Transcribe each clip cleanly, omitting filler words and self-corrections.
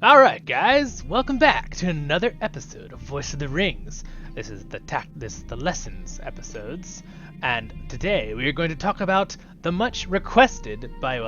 Alright guys, welcome back to another episode of Voice of the Rings. This is the lessons episodes, and today we are going to talk about the much requested by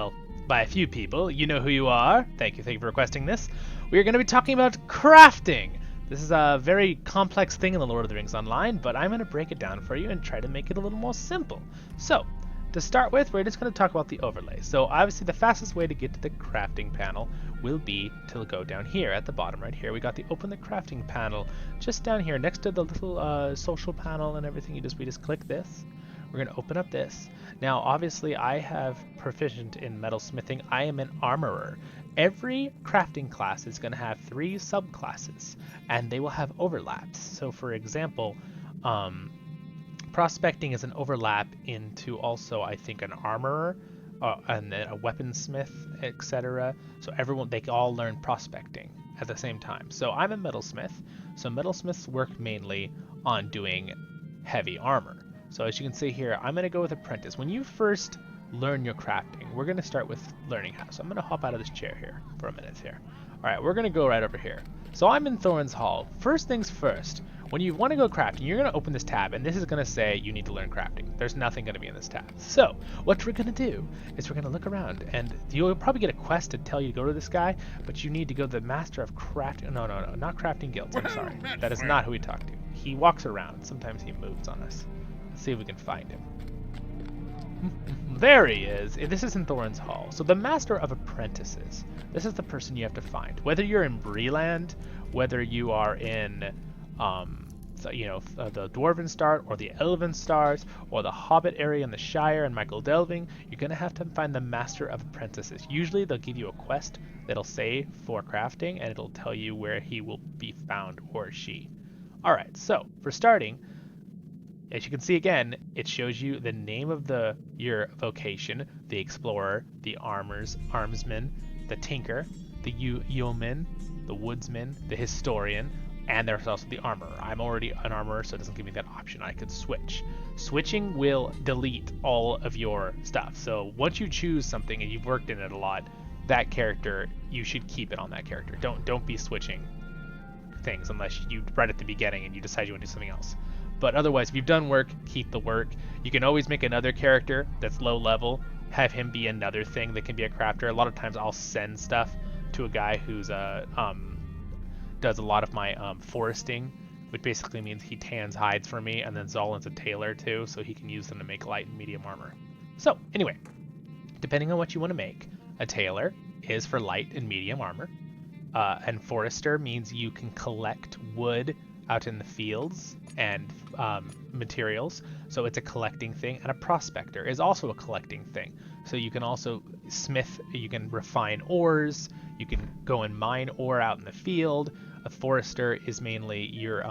a few people. You know who you are. Thank you for requesting this. We are going to be talking about crafting. This is a very complex thing in the Lord of the Rings Online, but I'm going to break it down for you and try to make it a little more simple. So, to start with, we're just going to talk about the overlay. So obviously the fastest way to get to the crafting panel will be to go down here at the bottom right here. We got the open the crafting panel just down here next to the little social panel and everything. We just click this. We're going to open up this. Now obviously I have proficient in metalsmithing. I am an armorer. Every crafting class is going to have 3 subclasses and they will have overlaps. So for example, prospecting is an overlap into also, I think, an armorer and then a weaponsmith, etc. So they can all learn prospecting at the same time. So I'm a metalsmith. So metalsmiths work mainly on doing heavy armor. So as you can see here, I'm going to go with apprentice. When you first learn your crafting, we're going to start with learning how. So I'm going to hop out of this chair here for a minute here. All right, we're going to go right over here. So I'm in Thorin's Hall. First things first. When you want to go crafting, you're going to open this tab, and this is going to say you need to learn crafting. There's nothing going to be in this tab. So what we're going to do is we're going to look around, and you'll probably get a quest to tell you to go to this guy, but you need to go to the Master of Crafting. No, not Crafting Guilds. I'm sorry. That is not who we talk to. He walks around. Sometimes he moves on us. Let's see if we can find him. There he is. This is in Thorin's Hall. So the Master of Apprentices. This is the person you have to find. Whether you're in Breeland, whether you are in the Dwarven Start or the Elven Stars or the Hobbit area in the Shire and Michael Delving, you're going to have to find the Master of Apprentices. Usually they'll give you a quest that'll say for crafting and it'll tell you where he will be found or she. Alright, so for starting, as you can see again, it shows you the name of your vocation, the Explorer, the Armsman, the Tinker, the Yeoman, the Woodsman, the Historian, and there's also the Armorer. I'm already an Armorer, so it doesn't give me that option. I could switch. Switching will delete all of your stuff. So once you choose something and you've worked in it a lot, that character, you should keep it on that character. Don't be switching things unless you right at the beginning and you decide you want to do something else. But otherwise, if you've done work, keep the work. You can always make another character that's low level, have him be another thing that can be a crafter. A lot of times I'll send stuff to a guy who's does a lot of my foresting, which basically means he tans hides for me, and then Zolan's a tailor too, so he can use them to make light and medium armor. So anyway, depending on what you want to make, a tailor is for light and medium armor, and forester means you can collect wood out in the fields and materials, so it's a collecting thing. And a prospector is also a collecting thing, so you can also smith, you can refine ores, you can go and mine ore out in the field. A forester is mainly you're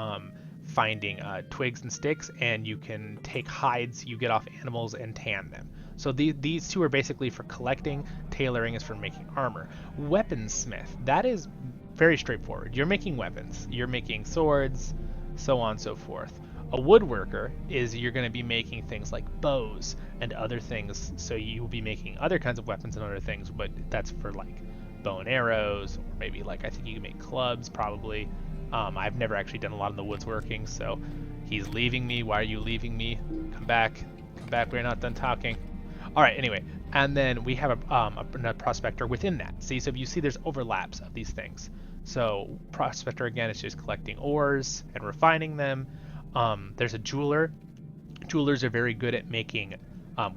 finding twigs and sticks, and you can take hides you get off animals and tan them. So these two are basically for collecting. Tailoring is for making armor. Weaponsmith, that is very straightforward. You're making weapons, you're making swords, so on and so forth. A woodworker is you're going to be making things like bows and other things, so you will be making other kinds of weapons and other things, but that's for like bow and arrows, or maybe like I think you can make clubs probably. I've never actually done a lot in the woodworking, so he's leaving me. Why are you leaving me? Come back, we're not done talking. Alright, anyway, and then we have a prospector within that. See, so if you see there's overlaps of these things. So prospector, again, is just collecting ores and refining them. There's a jeweler. Jewelers are very good at making,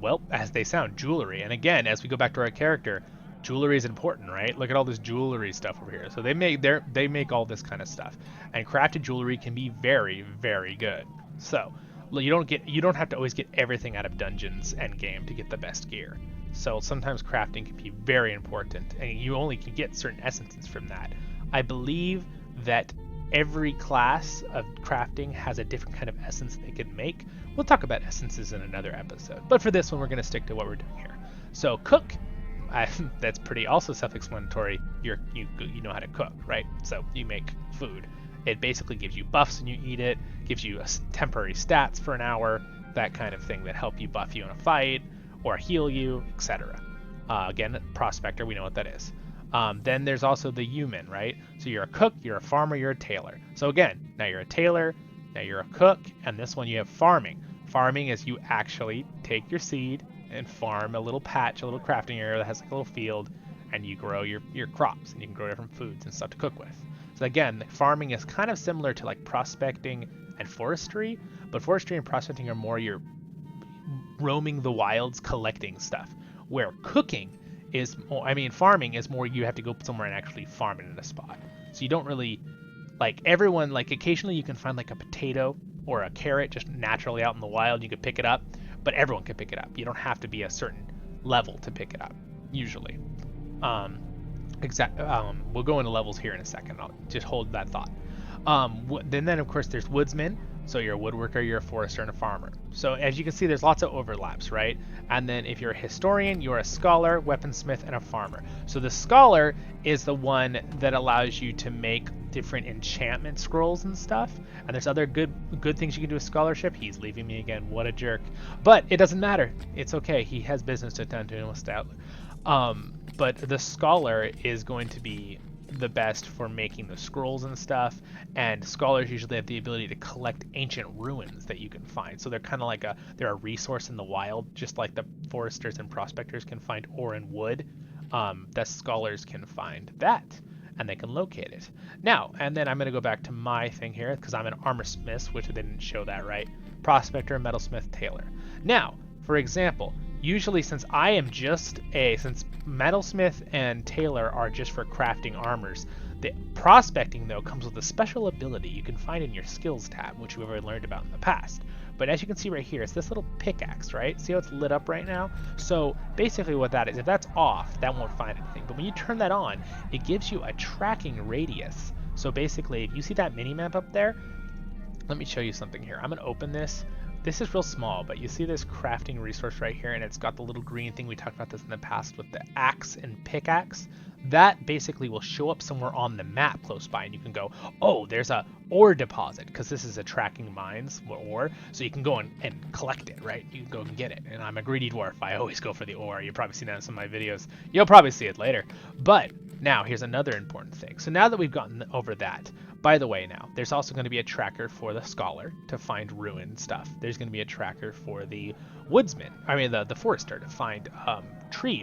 well, as they sound, jewelry. And again, as we go back to our character, jewelry is important, right? Look at all this jewelry stuff over here. So they make all this kind of stuff. And crafted jewelry can be very, very good. So you don't have to always get everything out of dungeons end game to get the best gear. So sometimes crafting can be very important, and you only can get certain essences from that. I believe that every class of crafting has a different kind of essence they can make. We'll talk about essences in another episode, but for this one we're going to stick to what we're doing here. So cook, that's pretty also self-explanatory. You know how to cook, right? So you make food. It basically gives you buffs when you eat it, gives you temporary stats for an hour, that kind of thing that help you buff you in a fight or heal you, etc. Again, Prospector, we know what that is. Then there's also the human, right? So you're a cook, you're a farmer, you're a tailor. So again, now you're a tailor, now you're a cook, and this one you have farming. Farming is you actually take your seed and farm a little patch, a little crafting area that has like a little field, and you grow your crops, and you can grow different foods and stuff to cook with. So again, farming is kind of similar to like prospecting and forestry, but forestry and prospecting are more you're roaming the wilds collecting stuff, where cooking is more, I mean, farming is more you have to go somewhere and actually farm it in a spot. So you don't really, like everyone, like occasionally you can find like a potato or a carrot just naturally out in the wild, you could pick it up, but everyone can pick it up. You don't have to be a certain level to pick it up, usually. We'll go into levels here in a second. I'll just hold that thought. Then of course there's woodsmen. So you're a woodworker, you're a forester, and a farmer. So as you can see, there's lots of overlaps, right? And then if you're a historian, you're a scholar, weaponsmith, and a farmer. So the scholar is the one that allows you to make different enchantment scrolls and stuff. And there's other good things you can do with scholarship. He's leaving me again. What a jerk. But it doesn't matter. It's okay. He has business to attend to and will stay out. But the scholar is going to be the best for making the scrolls and stuff, and scholars usually have the ability to collect ancient ruins that you can find. So they're kind of like they're a resource in the wild, just like the foresters and prospectors can find ore and wood. The scholars can find that, and they can locate it. Now, and then I'm going to go back to my thing here, because I'm an armor smith, which they didn't show that right. Prospector, metalsmith, tailor. Now, for example, usually since metalsmith and tailor are just for crafting armors, the prospecting though comes with a special ability you can find in your skills tab, which we've already learned about in the past. But as you can see right here, it's this little pickaxe, right? See how it's lit up right now? So basically what that is, if that's off, that won't find anything. But when you turn that on, it gives you a tracking radius. So basically, if you see that mini map up there, let me show you something here. I'm gonna open this. This is real small, but you see this crafting resource right here, and it's got the little green thing. We talked about this in the past with the axe and pickaxe. That basically will show up somewhere on the map close by, and you can go, oh, there's a ore deposit, because this is a tracking mines ore, so you can go and collect it, right? You can go and get it, and I'm a greedy dwarf. I always go for the ore. You've probably seen that in some of my videos. You'll probably see it later. But now, here's another important thing. So now that we've gotten over that, by the way, now, there's also going to be a tracker for the scholar to find ruined stuff. There's going to be a tracker for the woodsman, the forester, to find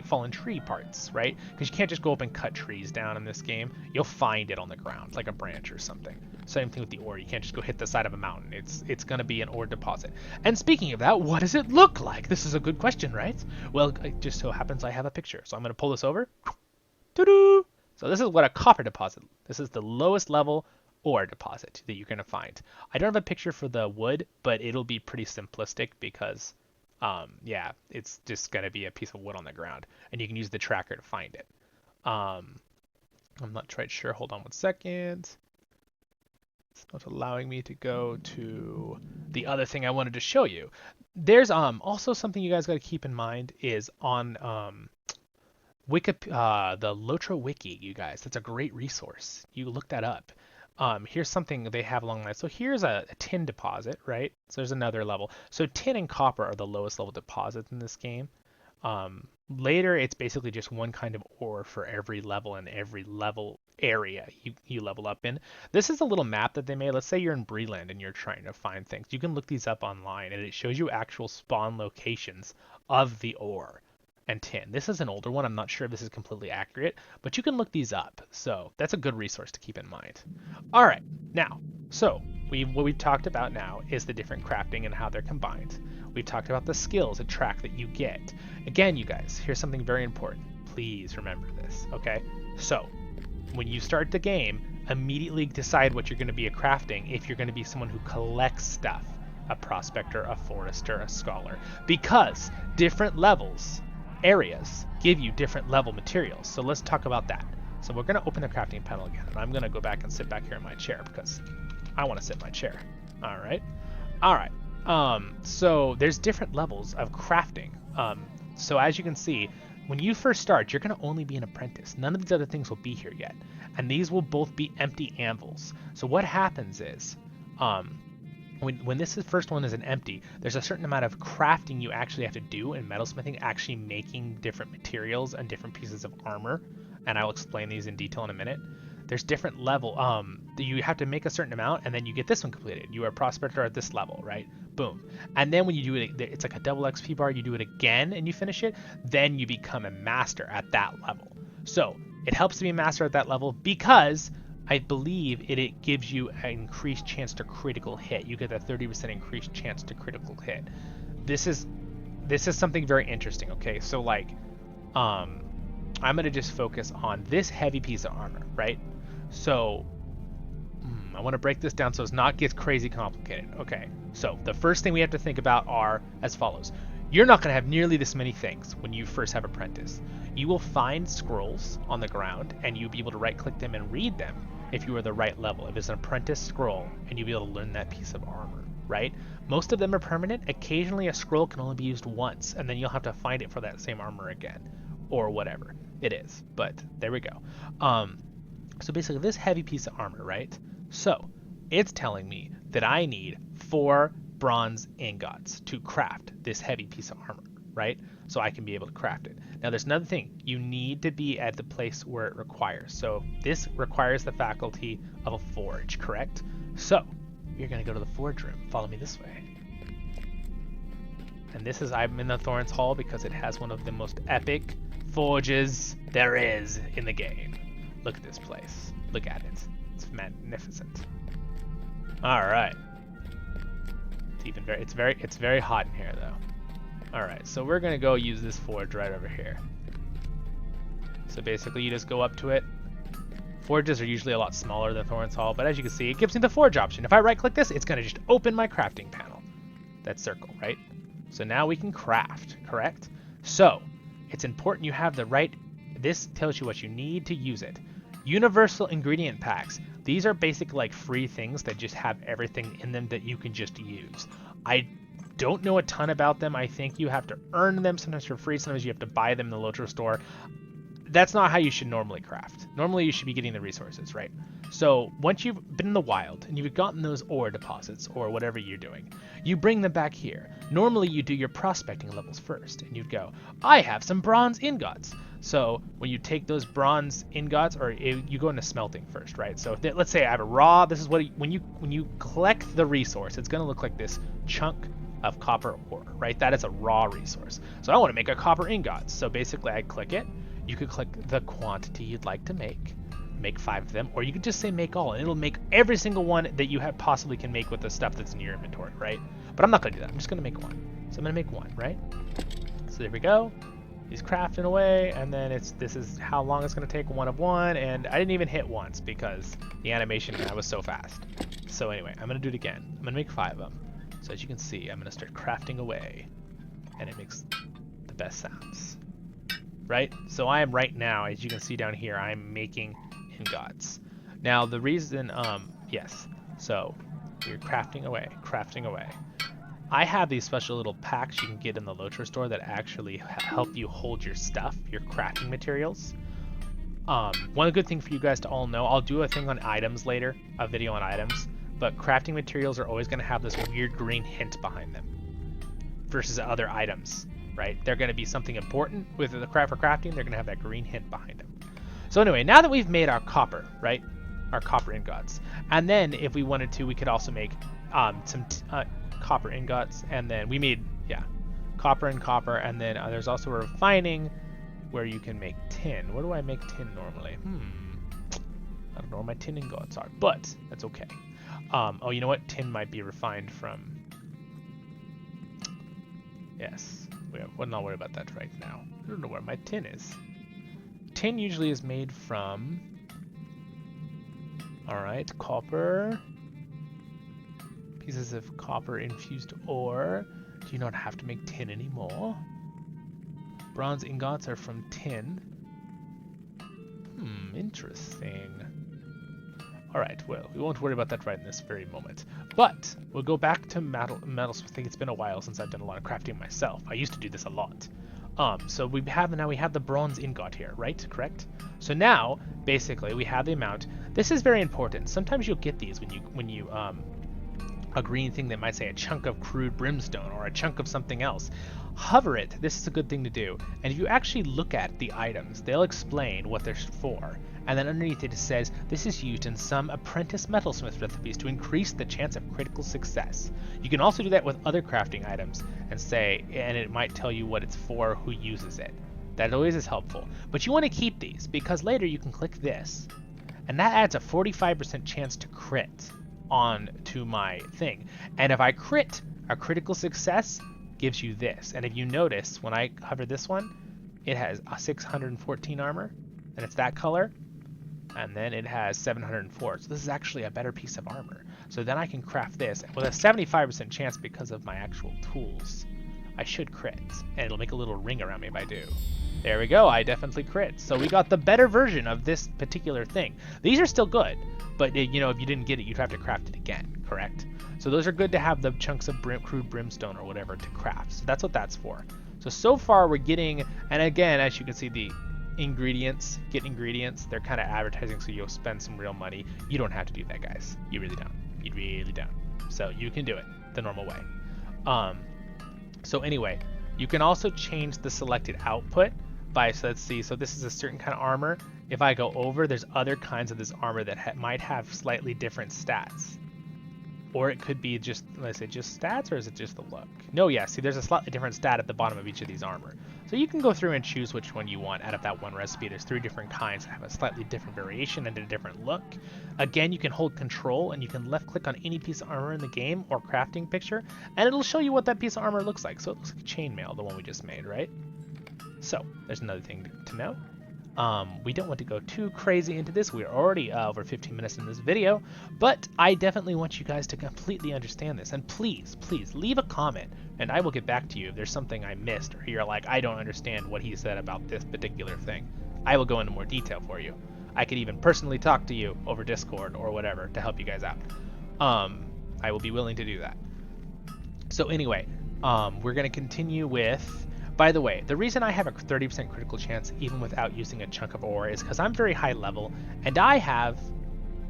fallen tree parts, right? Because you can't just go up and cut trees down in this game. You'll find it on the ground, like a branch or something. Same thing with the ore. You can't just go hit the side of a mountain. It's going to be an ore deposit. And speaking of that, what does it look like? This is a good question, right? Well, it just so happens I have a picture. So I'm going to pull this over. Doo-doo! So this is what a copper deposit. This is the lowest level ore deposit that you're going to find. I don't have a picture for the wood, but it'll be pretty simplistic because, it's just going to be a piece of wood on the ground, and you can use the tracker to find it. I'm not quite sure. Hold on 1 second. It's not allowing me to go to the other thing I wanted to show you. There's also something you guys got to keep in mind is on the LOTRO wiki, you guys. That's a great resource. You look that up. Here's something they have along the line. So here's a tin deposit, right? So there's another level. So tin and copper are the lowest level deposits in this game. Later, it's basically just one kind of ore for every level and every level area you level up in. This is a little map that they made. Let's say you're in Breland and you're trying to find things. You can look these up online, and it shows you actual spawn locations of the ore and tin. This is an older one. I'm not sure if this is completely accurate, but you can look these up. So that's a good resource to keep in mind. All right, now, so what we've talked about now is the different crafting and how they're combined. We've talked about the skills and track that you get. Again, you guys, here's something very important. Please remember this, okay? So when you start the game, immediately decide what you're going to be a crafting if you're going to be someone who collects stuff, a prospector, a forester, a scholar, because different levels areas give you different level materials. So let's talk about that. So we're going to open the crafting panel again, and I'm going to go back and sit back here in my chair because I want to sit in my chair. All right. So there's different levels of crafting. So as you can see, when you first start, you're going to only be an apprentice. None of these other things will be here yet, and these will both be empty anvils. So what happens is, when this first one is an empty, there's a certain amount of crafting you actually have to do in metalsmithing, actually making different materials and different pieces of armor and I'll explain these in detail in a minute. There's different level. You have to make a certain amount, and then you get this one completed. You are a prospector at this level, right? Boom. And then when you do it, it's like a double XP bar. You do it again, and you finish it. Then you become a master at that level. So it helps to be a master at that level because I believe it gives you an increased chance to critical hit. You get a 30% increased chance to critical hit. This is something very interesting. Okay, so like, I'm gonna just focus on this heavy piece of armor, right? So I want to break this down so it's not gets crazy complicated. Okay, so the first thing we have to think about are as follows. You're not going to have nearly this many things when you first have Apprentice. You will find scrolls on the ground, and you'll be able to right-click them and read them if you are the right level. If it's an Apprentice scroll, and you'll be able to learn that piece of armor, right? Most of them are permanent. Occasionally, a scroll can only be used once, and then you'll have to find it for that same armor again, or whatever it is. But there we go. So basically, this heavy piece of armor, right? So it's telling me that I need 4 bronze ingots to craft this heavy piece of armor, right? So I can be able to craft it. Now there's another thing. You need to be at the place where it requires. So this requires the faculty of a forge, correct? So you're going to go to the forge room. Follow me this way. And this is, I'm in the Thorns Hall because it has one of the most epic forges there is in the game. Look at this place. Look at it. It's magnificent. All right. It's very hot in here though. All right, so we're gonna go use this forge right over here. So basically, you just go up to it. Forges are usually a lot smaller than Thorns Hall, but as you can see, it gives me the forge option. If I right-click this, it's gonna just open my crafting panel. That circle, right? So now we can craft, correct? So it's important you have the right. This tells you what you need to use it. Universal ingredient packs. These are basically like free things that just have everything in them that you can just use. I don't know a ton about them. I think you have to earn them sometimes for free. Sometimes you have to buy them in the LOTRO store. That's not how you should normally craft. Normally you should be getting the resources, right? So once you've been in the wild and you've gotten those ore deposits or whatever you're doing, you bring them back here. Normally you do your prospecting levels first and you'd go, I have some bronze ingots. So when you take those bronze ingots, or you go into smelting first, right? So let's say I have a raw, this is what, when you collect the resource, it's gonna look like this chunk of copper ore, right? That is a raw resource. So I wanna make a copper ingot. So basically I click it, you could click the quantity you'd like to make 5 of them, or you could just say make all, and it'll make every single one that you have possibly can make with the stuff that's in your inventory, right? But I'm not gonna do that, I'm just gonna make one. So I'm gonna make one, right? So there we go. He's crafting away, and then this is how long it's going to take, 1 of 1, and I didn't even hit once because the animation, I was so fast. So anyway, I'm going to do it again. I'm going to make 5 of them. So as you can see, I'm going to start crafting away, and it makes the best sounds, right? So I am right now, as you can see down here, I'm making ingots. Now the reason, yes, so you're crafting away. I have these special little packs you can get in the LOTRO store that actually help you hold your stuff, your crafting materials. One good thing for you guys to all know, I'll do a thing on items later, a video on items, but crafting materials are always going to have this weird green hint behind them versus other items, right? They're going to be something important with the craft for crafting, they're going to have that green hint behind them. So anyway, now that we've made our copper, right? Our copper ingots. And then if we wanted to, we could also make some copper ingots, and then we made copper and copper, and then there's also a refining where you can make tin. Where do I make tin normally? I don't know where my tin ingots are, but that's okay. Oh, you know what? Tin might be refined from. Yes, we're not worried about that right now. I don't know where my tin is. Tin usually is made from. All right, copper. Pieces of copper infused ore. Do you not have to make tin anymore? Bronze ingots are from tin. Interesting. Alright, well, we won't worry about that right in this very moment. But we'll go back to metals. I think it's been a while since I've done a lot of crafting myself. I used to do this a lot. So we have the bronze ingot here, right? Correct? So now, basically, we have the amount. This is very important. Sometimes you'll get these when you a green thing that might say a chunk of crude brimstone or a chunk of something else. Hover it. This is a good thing to do. And if you actually look at the items, they'll explain what they're for. And then underneath it says, this is used in some apprentice metalsmith recipes to increase the chance of critical success. You can also do that with other crafting items and say, and it might tell you what it's for, who uses it. That always is helpful. But you want to keep these because later you can click this. And that adds a 45% chance to crit on to my thing. And if I crit, a critical success gives you this. And if you notice, when I hover this one, it has a 614 armor, and it's that color. And then it has 704. So this is actually a better piece of armor. So then I can craft this with a 75% chance because of my actual tools. I should crit, and it'll make a little ring around me if I do. There we go, I definitely crit. So we got the better version of this particular thing. These are still good, but you know, if you didn't get it, you'd have to craft it again, correct? So those are good to have the chunks of crude brimstone or whatever to craft. So that's what that's for. So far we're getting, and again, as you can see, the ingredients, get ingredients, they're kind of advertising so you'll spend some real money. You don't have to do that, guys. You really don't. You really don't. So you can do it the normal way. So anyway, you can also change the selected output by, so let's see, so this is a certain kind of armor. If I go over, there's other kinds of this armor that might have slightly different stats. Or it could be just, let's say, just stats, or is it just the look? No, yeah, see, there's a slightly different stat at the bottom of each of these armor. So you can go through and choose which one you want out of that one recipe. There's 3 different kinds that have a slightly different variation and a different look. Again, you can hold control and you can left click on any piece of armor in the game or crafting picture, and it'll show you what that piece of armor looks like. So it looks like chainmail, the one we just made, right? So there's another thing to know. We don't want to go too crazy into this. We're already over 15 minutes in this video, but I definitely want you guys to completely understand this. And please, please leave a comment and I will get back to you if there's something I missed or you're like, I don't understand what he said about this particular thing. I will go into more detail for you. I could even personally talk to you over Discord or whatever to help you guys out. I will be willing to do that. So anyway, we're going to continue with... By the way, the reason I have a 30% critical chance even without using a chunk of ore is because I'm very high level, and I have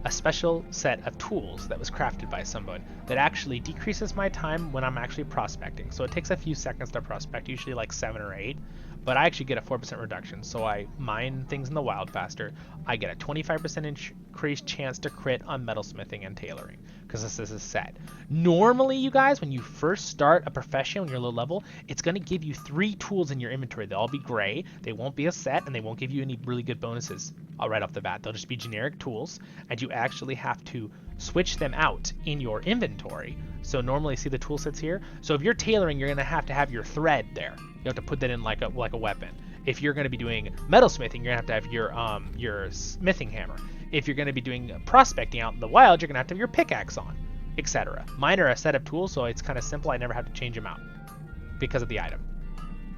a special set of tools that was crafted by someone that actually decreases my time when I'm actually prospecting. So it takes a few seconds to prospect, usually like 7 or 8, but I actually get a 4% reduction. So I mine things in the wild faster. I get a 25% increased chance to crit on metalsmithing and tailoring because this is a set. Normally, you guys, when you first start a profession when you're low level, it's going to give you 3 tools in your inventory. They'll all be gray, they won't be a set, and they won't give you any really good bonuses right off the bat. They'll just be generic tools, and you actually have to switch them out in your inventory. So normally, see the tool sets here? So if you're tailoring, you're going to have your thread there. You have to put that in like a weapon. If you're going to be doing metalsmithing, you're going to have your smithing hammer. If you're going to be doing prospecting out in the wild, you're going to have your pickaxe on, etc. Mine are a set of tools, so it's kind of simple. I never have to change them out because of the item.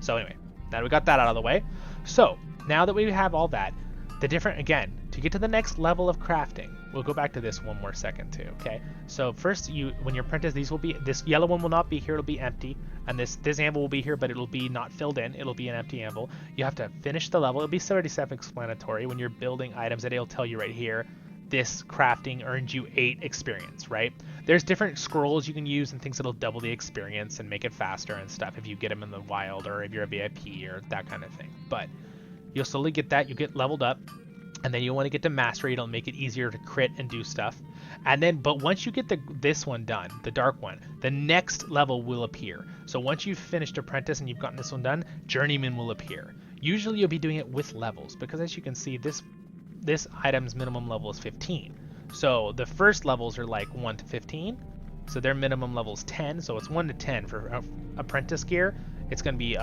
So anyway, now we got that out of the way. So now that we have all that, the different, again, to get to the next level of crafting, we'll go back to this one more second too, okay? So first, when you're apprentice, this yellow one will not be here, it'll be empty, and this anvil will be here, but it'll be not filled in, it'll be an empty anvil. You have to finish the level. It'll be pretty self-explanatory. When you're building items, it'll tell you right here, this crafting earns you 8 experience, right? There's different scrolls you can use and things that'll double the experience and make it faster and stuff if you get them in the wild or if you're a VIP or that kind of thing. But you'll slowly get that, you get leveled up, and then you want to get to mastery. It'll make it easier to crit and do stuff. And then, but once you get this one done, the dark one, the next level will appear. So once you've finished apprentice and you've gotten this one done, journeyman will appear. Usually you'll be doing it with levels because as you can see, this item's minimum level is 15. So the first levels are like 1 to 15. So their minimum level is 10. So it's 1 to 10 for apprentice gear. It's going to be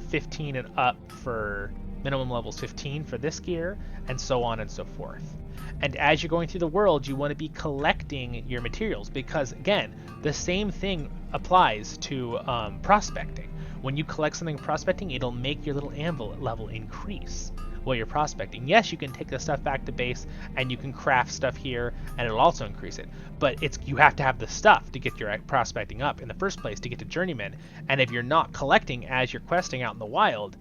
15 and up for minimum level is 15 for this gear, and so on and so forth. And as you're going through the world, you want to be collecting your materials because, again, the same thing applies to prospecting. When you collect something prospecting, it'll make your little anvil level increase while you're prospecting. Yes, you can take the stuff back to base and you can craft stuff here and it'll also increase it, but you have to have the stuff to get your prospecting up in the first place to get to journeyman. And if you're not collecting as you're questing out in the wild,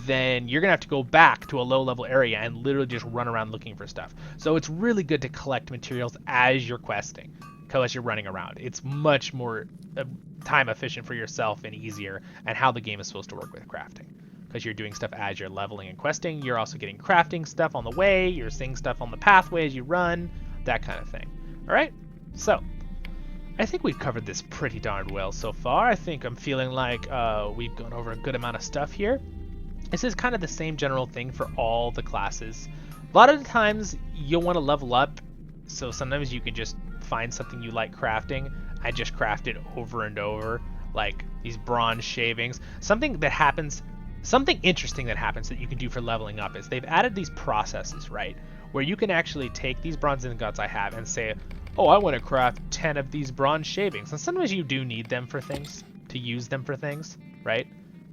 then you're gonna have to go back to a low level area and literally just run around looking for stuff. So it's really good to collect materials as you're questing. because you're running around. It's much more time efficient for yourself and easier, and how the game is supposed to work with crafting. Because you're doing stuff as you're leveling and questing, you're also getting crafting stuff on the way, you're seeing stuff on the pathway as you run, that kind of thing. Alright, so I think we've covered this pretty darn well so far. I think I'm feeling like we've gone over a good amount of stuff here. This is kind of the same general thing for all the classes. A lot of the times you'll want to level up, so sometimes you can just find something you like crafting and just craft it over and over, like these bronze shavings. Something interesting that happens that you can do for leveling up is they've added these processes, right, where you can actually take these bronze ingots I have and say, oh, I want to craft 10 of these bronze shavings. And sometimes you do need them for things, to use them for things, right,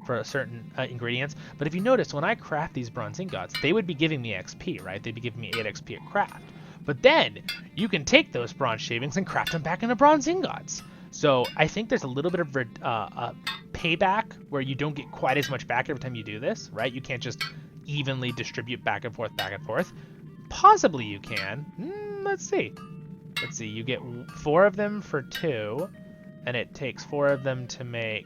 for certain ingredients. But if you notice, when I craft these bronze ingots, they would be giving me XP, right? They'd be giving me 8 XP at craft. But then you can take those bronze shavings and craft them back into bronze ingots. So I think there's a little bit of payback where you don't get quite as much back every time you do this, right? You can't just evenly distribute back and forth, back and forth. Possibly you can. Let's see. Let's see. You get 4 of them for 2, and it takes 4 of them to make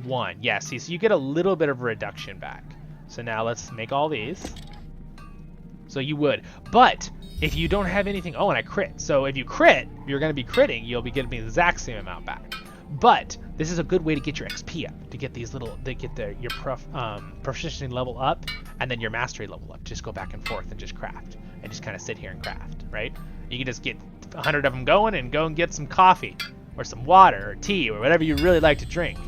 1. Yeah, see, so you get a little bit of a reduction back. So now let's make all these. So you would. But if you don't have anything, oh, and I crit. So if you crit, you're going to be critting, you'll be getting the exact same amount back. But this is a good way to get your XP up, to get these little, your proficiency level up, and then your mastery level up. Just go back and forth and just craft, and just kind of sit here and craft, right? You can just get 100 of them going and go and get some coffee, or some water, or tea, or whatever you really like to drink.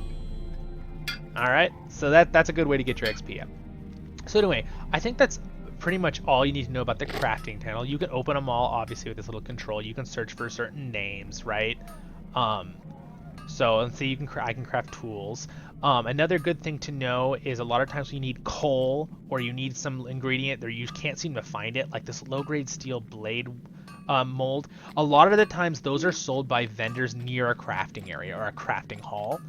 All right, so that's a good way to get your XP up. So anyway, I think that's pretty much all you need to know about the crafting panel. You can open them all, obviously, with this little control. You can search for certain names, right? So let's see, I can craft tools. Another good thing to know is a lot of times when you need coal or you need some ingredient that you can't seem to find it, like this low-grade steel blade mold. A lot of the times those are sold by vendors near a crafting area or a crafting hall,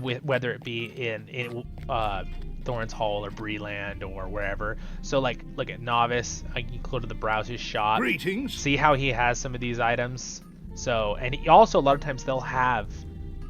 whether it be in Thorns Hall or Breeland or wherever. So like, look at Novice. You can go to the browser's shop. Greetings. See how he has some of these items. So, and he also, a lot of times they'll have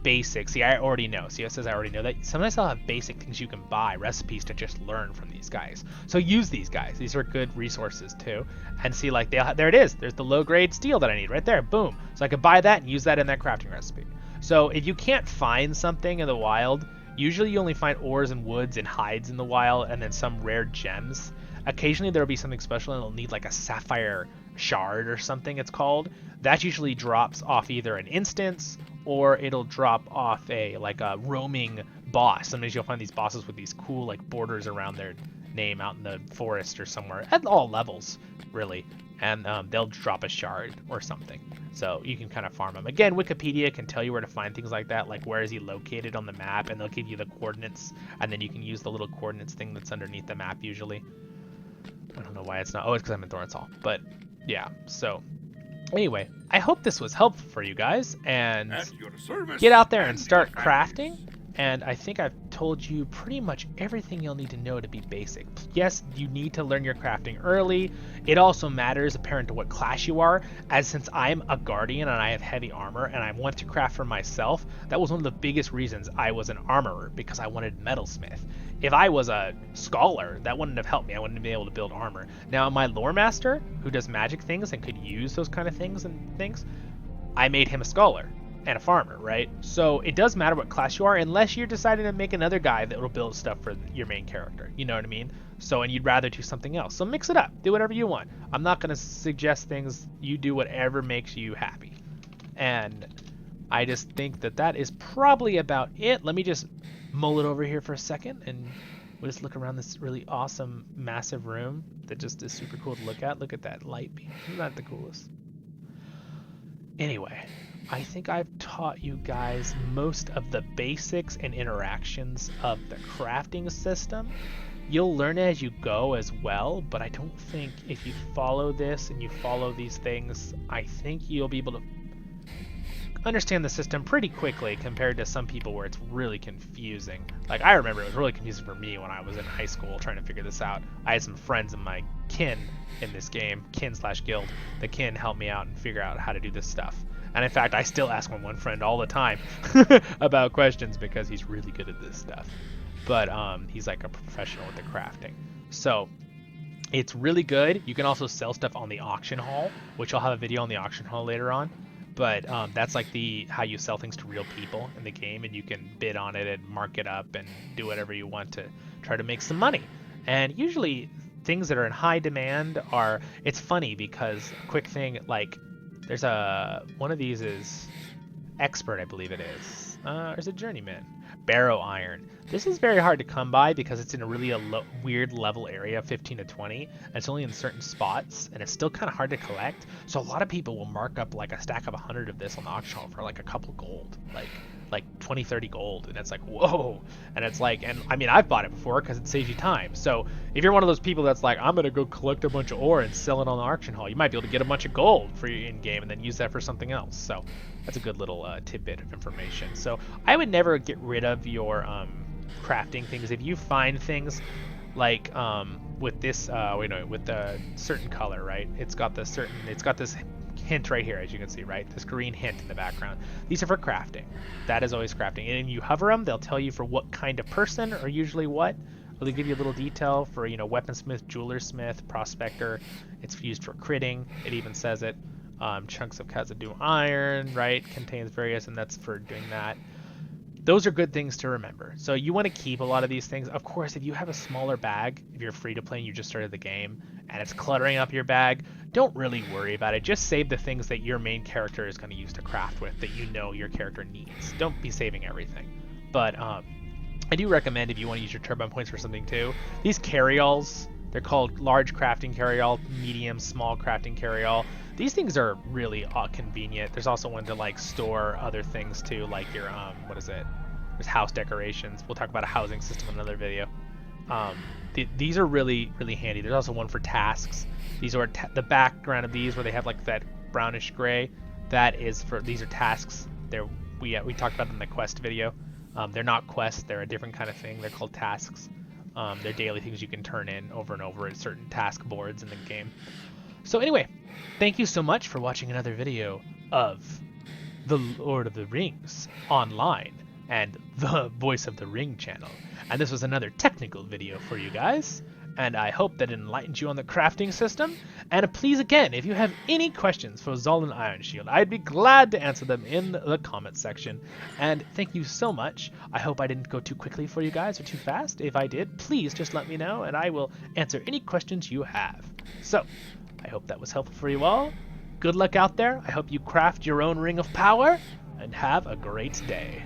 basics. See, I already know. See, it says I already know that. Sometimes they'll have basic things you can buy, recipes to just learn from these guys. So use these guys. These are good resources too. And see, like, there it is. There's the low-grade steel that I need right there. Boom. So I could buy that and use that in that crafting recipe. So if you can't find something in the wild, usually you only find ores and woods and hides in the wild, and then some rare gems. Occasionally there'll be something special and it'll need like a sapphire shard or something it's called. That usually drops off either an instance or it'll drop off a roaming boss. Sometimes you'll find these bosses with these cool like borders around their name out in the forest or somewhere at all levels, really. And they'll drop a shard or something. So you can kind of farm them. Again, Wikipedia can tell you where to find things like that, like where is he located on the map, and they'll give you the coordinates, and then you can use the little coordinates thing that's underneath the map usually. I don't know why it's not. Oh, it's because I'm in Thorns Hall. But yeah, so anyway, I hope this was helpful for you guys, and get out there and start crafting. And I think I've told you pretty much everything you'll need to know to be basic. Yes, you need to learn your crafting early. It also matters apparent to what class you are, as since I'm a guardian and I have heavy armor and I want to craft for myself, that was one of the biggest reasons I was an armorer, because I wanted metalsmith. If I was a scholar, that wouldn't have helped me. I wouldn't have been able to build armor. Now, my lore master, who does magic things and could use those kind of things, I made him a scholar and a farmer, right? So it does matter what class you are, unless you're deciding to make another guy that will build stuff for your main character. You know what I mean? So, and you'd rather do something else. So mix it up. Do whatever you want. I'm not going to suggest things. You do whatever makes you happy. And I just think that is probably about it. Let me just mull it over here for a second, and we'll just look around this really awesome, massive room that just is super cool to look at. Look at that light beam. Isn't that the coolest? Anyway, I think I've taught you guys most of the basics and interactions of the crafting system. You'll learn as you go as well, but I don't think if you follow this and you follow these things, I think you'll be able to understand the system pretty quickly compared to some people where it's really confusing. Like, I remember it was really confusing for me when I was in high school trying to figure this out. I had some friends in my kin in this game, kin/guild. The kin helped me out and figure out how to do this stuff. And in fact, I still ask my one friend all the time about questions because he's really good at this stuff. But he's like a professional with the crafting. So it's really good. You can also sell stuff on the auction hall, which I'll have a video on the auction hall later on. But that's like how you sell things to real people in the game, and you can bid on it and mark it up and do whatever you want to try to make some money. And usually things that are in high demand are, it's funny because, quick thing, like there's one of these is expert, I believe it is. Or is it Journeyman? Barrow iron. This is very hard to come by because it's in a really weird level area, 15 to 20, and it's only in certain spots, and it's still kind of hard to collect. So a lot of people will mark up like a stack of 100 of this on the auction hall for like a couple gold, like 20, 30 gold, and it's like, whoa. And it's like, and I mean, I've bought it before because it saves you time. So if you're one of those people that's like, I'm gonna go collect a bunch of ore and sell it on the auction hall, you might be able to get a bunch of gold for your in-game and then use that for something else. So that's a good little tidbit of information. So I would never get rid of your crafting things. If you find things like with this with the certain color, right, it's got this hint right here, as you can see, right, this green hint in the background. These are for crafting. That is always crafting, and you hover them, they'll tell you for what kind of person, or usually what. They'll give you a little detail for, you know, weaponsmith, jeweler-smith, prospector. It's used for critting. It even says it. Chunks of Khazad iron, right, contains various, and that's for doing that. Those are good things to remember. So you want to keep a lot of these things. Of course, if you have a smaller bag, if you're free to play and you just started the game and it's cluttering up your bag, don't really worry about it. Just save the things that your main character is going to use to craft with, that you know your character needs. Don't be saving everything. But I do recommend, if you want to use your turbine points for something too, these carryalls, they're called large crafting carryall, medium, small crafting carryall. These things are really convenient. There's also one to like store other things too, like your there's house decorations. We'll talk about a housing system in another video. These are really, really handy. There's also one for tasks. These are the background of these where they have like that brownish gray. That is for, these are tasks. We talked about them in the quest video. They're not quests. They're a different kind of thing. They're called tasks. They're daily things you can turn in over and over at certain task boards in the game. So anyway, thank you so much for watching another video of The Lord of the Rings online and the Voice of the Ring channel. And this was another technical video for you guys, and I hope that it enlightened you on the crafting system. And please, again, if you have any questions for Zolan Ironshield, I'd be glad to answer them in the comment section. And thank you so much. I hope I didn't go too quickly for you guys or too fast. If I did, please just let me know, and I will answer any questions you have. So, I hope that was helpful for you all. Good luck out there. I hope you craft your own Ring of Power, and have a great day.